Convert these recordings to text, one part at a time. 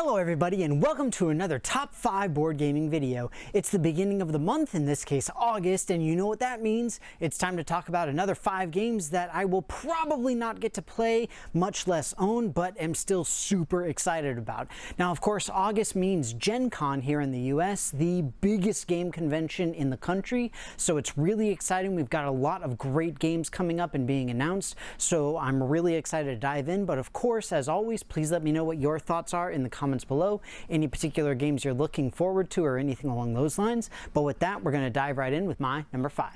Hello everybody and welcome to another top 5 board gaming video. It's the beginning of the month, in this case August, and you know what that means. It's time to talk about another 5 games that I will probably not get to play, much less own, but am still super excited about. Now of course August means Gen Con here in the US, the biggest game convention in the country, so it's really exciting. We've got a lot of great games coming up and being announced, so I'm really excited to dive in. But of course, as always, please let me know what your thoughts are in the comments below, any particular games you're looking forward to or anything along those lines. But with that, we're going to dive right in with my number 5.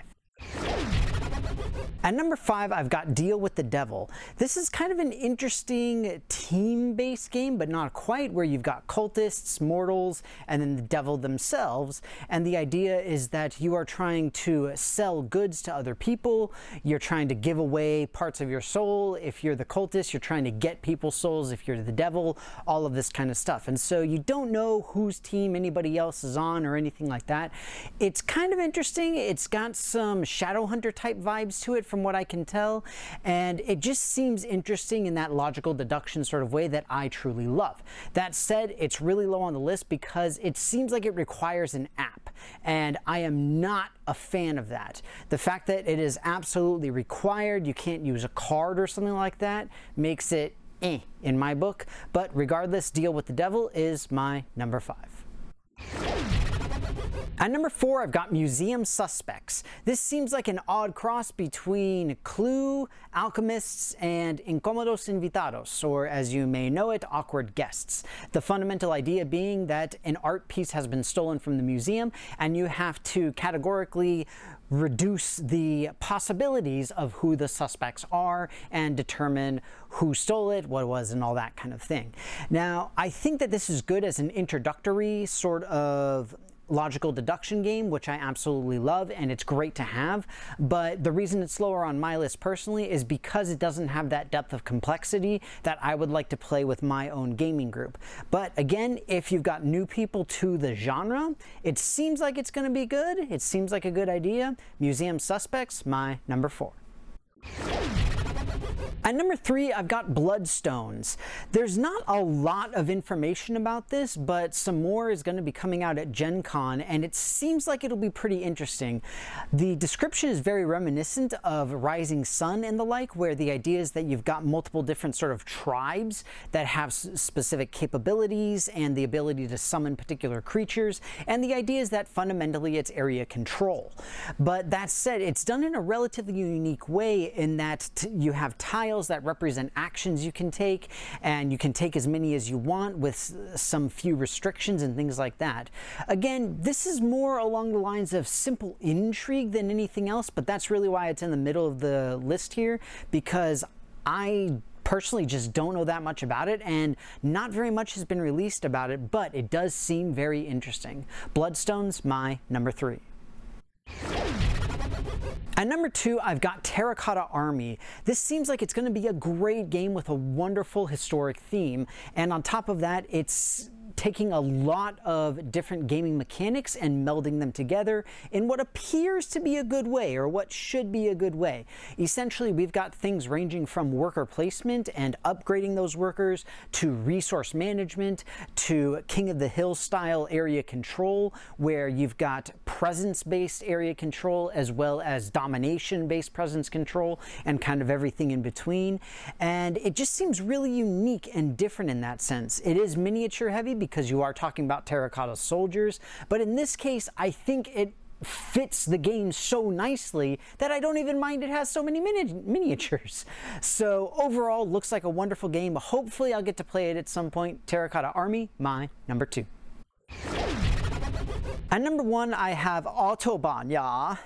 At number 5, I've got Deal with the Devil. This is kind of an interesting team-based game, but not quite, where you've got cultists, mortals, and then the devil themselves. And the idea is that you are trying to sell goods to other people. You're trying to give away parts of your soul. If you're the cultist, you're trying to get people's souls. If you're the devil, all of this kind of stuff. And so you don't know whose team anybody else is on or anything like that. It's kind of interesting. It's got some Shadowhunter type vibes to it from what I can tell, and it just seems interesting in that logical deduction sort of way that I truly love. That said, it's really low on the list because it seems like it requires an app, and I am not a fan of that. The fact that it is absolutely required, you can't use a card or something like that, makes it in my book. But regardless, Deal with the Devil is my number 5. At number 4, I've got Museum Suspects. This seems like an odd cross between Clue, Alchemists, and Incómodos Invitados, or as you may know it, Awkward Guests. The fundamental idea being that an art piece has been stolen from the museum, and you have to categorically reduce the possibilities of who the suspects are and determine who stole it, what it was, and all that kind of thing. Now, I think that this is good as an introductory sort of logical deduction game, which I absolutely love, and it's great to have. But the reason it's lower on my list personally is because it doesn't have that depth of complexity that I would like to play with my own gaming group. But again, if you've got new people to the genre, it seems like it's going to be good. It seems like a good idea. Museum Suspects, my number 4. At number 3, I've got Bloodstones. There's not a lot of information about this, but some more is going to be coming out at Gen Con, and it seems like it'll be pretty interesting. The description is very reminiscent of Rising Sun and the like, where the idea is that you've got multiple different sort of tribes that have specific capabilities and the ability to summon particular creatures, and the idea is that fundamentally it's area control. But that said, it's done in a relatively unique way in that you have tiles that represent actions you can take, and you can take as many as you want with some few restrictions and things like that. Again, this is more along the lines of simple intrigue than anything else, but that's really why it's in the middle of the list here, because I personally just don't know that much about it, and not very much has been released about it, but it does seem very interesting. Bloodstones, my number 3. At number 2, I've got Terracotta Army. This seems like it's going to be a great game with a wonderful historic theme, and on top of that, it's taking a lot of different gaming mechanics and melding them together in what appears to be a good way, or what should be a good way. Essentially, we've got things ranging from worker placement and upgrading those workers, to resource management, to King of the Hill style area control, where you've got presence-based area control as well as domination-based presence control, and kind of everything in between. And it just seems really unique and different in that sense. It is miniature heavy because you are talking about terracotta soldiers, but in this case I think it fits the game so nicely that I don't even mind it has so many miniatures. So overall, looks like a wonderful game. Hopefully I'll get to play it at some point. Terracotta Army, my number 2. At number 1, I have Autobahn, yeah.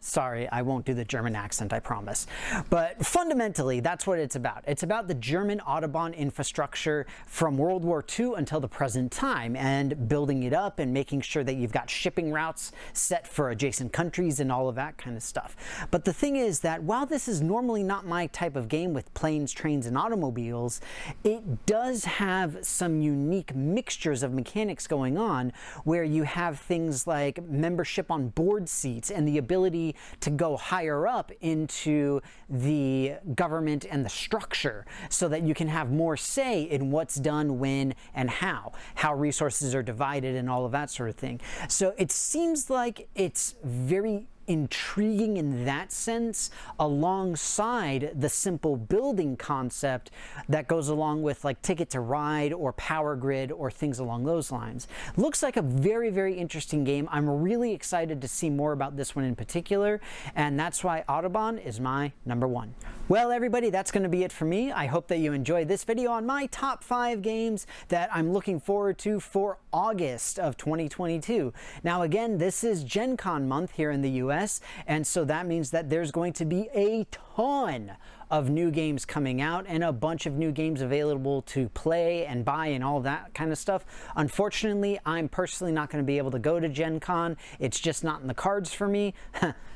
Sorry, I won't do the German accent, I promise. But fundamentally, that's what it's about. It's about the German Autobahn infrastructure from World War II until the present time, and building it up and making sure that you've got shipping routes set for adjacent countries and all of that kind of stuff. But the thing is that while this is normally not my type of game with planes, trains, and automobiles, it does have some unique mixtures of mechanics going on, where you have things like membership on board seats and the ability to go higher up into the government and the structure so that you can have more say in what's done, when, and how resources are divided and all of that sort of thing. So it seems like it's very intriguing in that sense, alongside the simple building concept that goes along with like Ticket to Ride or Power Grid or things along those lines. Looks like a very, very interesting game. I'm really excited to see more about this one in particular, and that's why Autobahn is my #1. Well, everybody, that's going to be it for me. I hope that you enjoyed this video on my top 5 games that I'm looking forward to for August of 2022. Now, again, this is Gen Con month here in the US, and so that means that there's going to be a ton of new games coming out and a bunch of new games available to play and buy and all that kind of stuff. Unfortunately, I'm personally not going to be able to go to Gen Con. It's just not in the cards for me,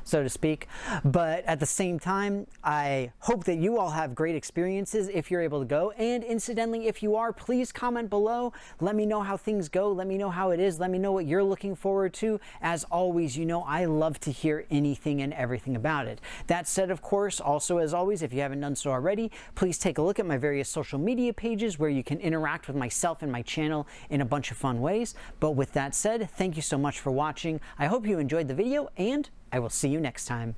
so to speak. But at the same time, I hope that you all have great experiences if you're able to go. And incidentally, if you are, please comment below. Let me know how things go. Let me know how it is. Let me know what you're looking forward to. As always, you know, I love to hear anything and everything about it. That said, of course, also as always, if you haven't done so already, please take a look at my various social media pages where you can interact with myself and my channel in a bunch of fun ways. But with that said, thank you so much for watching. I hope you enjoyed the video, and I will see you next time.